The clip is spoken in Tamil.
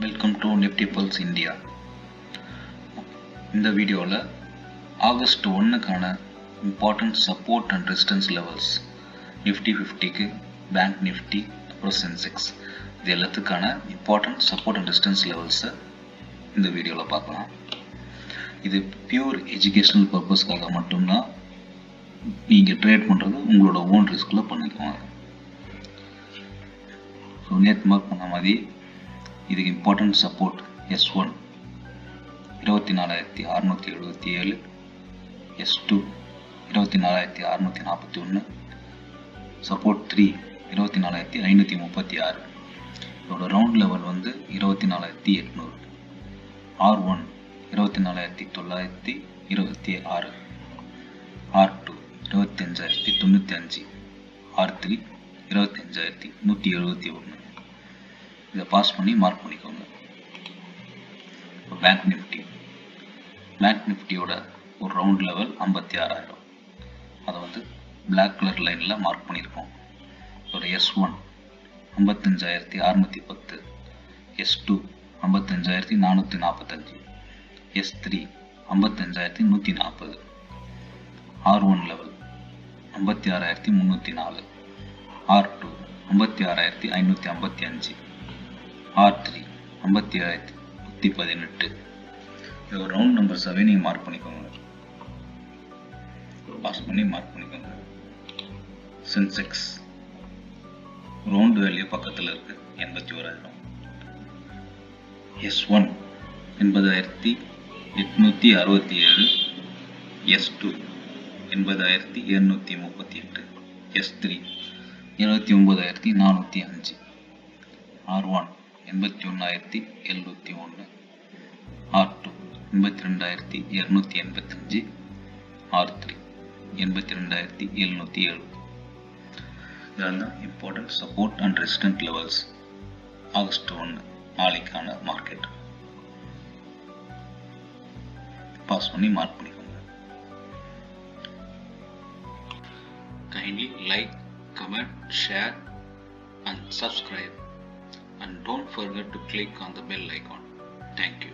Welcome to Nifty Pulse India. இந்த வீடியோவில் ஆகஸ்ட் 1க்கான important support and resistance levels Nifty 50க்கு, பேங்க் நிஃப்டி, அப்புறம் சென்செக்ஸ், இது எல்லாத்துக்கான இம்பார்ட்டன்ட் சப்போர்ட் அண்ட் ரெசிஸ்டன்ஸ் லெவல்ஸை இந்த வீடியோவில் பார்க்கலாம். இது பியூர் எஜுகேஷனல் பர்பஸ்க்காக மட்டும்தான். நீங்கள் ட்ரேட் பண்ணுறது உங்களோட ஓன் ரிஸ்கில் பண்ணிக்குவாங்க. ஸோ நேற்று மார்க் பண்ண மாதிரி இதுக்கு important support S1 24,677, S2 24,641, support 3 24,536. இதோட ரவுண்ட் லெவல் வந்து 24,800, R1 24,926, R2 25,095, R3 25,171. இதை பாஸ் பண்ணி மார்க் பண்ணிக்கோங்க. இப்போ பேங்க் நிஃப்டியோட ஒரு ரவுண்ட் லெவல் 56,000. அதை வந்து பிளாக் கலர் லைனில் மார்க் பண்ணியிருக்கோம். இதோட S1 55,610, S2 55,445, S3 55,140, R1 level 56,304, R2 56,555, R3 57,118. இது ஒரு ரவுண்ட் நம்பர்ஸாகவே நீங்கள் மார்க் பண்ணிக்கோங்க. பாஸ் பண்ணி மார்க் பண்ணிக்கோங்க. சென்செக்ஸ் ரவுண்ட் வேல்யூ பக்கத்தில் இருக்கு 81,000. S1 80,867, S2 80,738, S3 79,405, R1 81,701, R2 82,285, R3 82,770. இதெல்லாம் important support and resistant levels August 1 நாளைக்கான மார்க்கெட். பாஸ் பண்ணி மார்க் பண்ணிக்கோங்க. Kindly like, comment, share and subscribe, and don't forget to click on the bell icon. Thank you.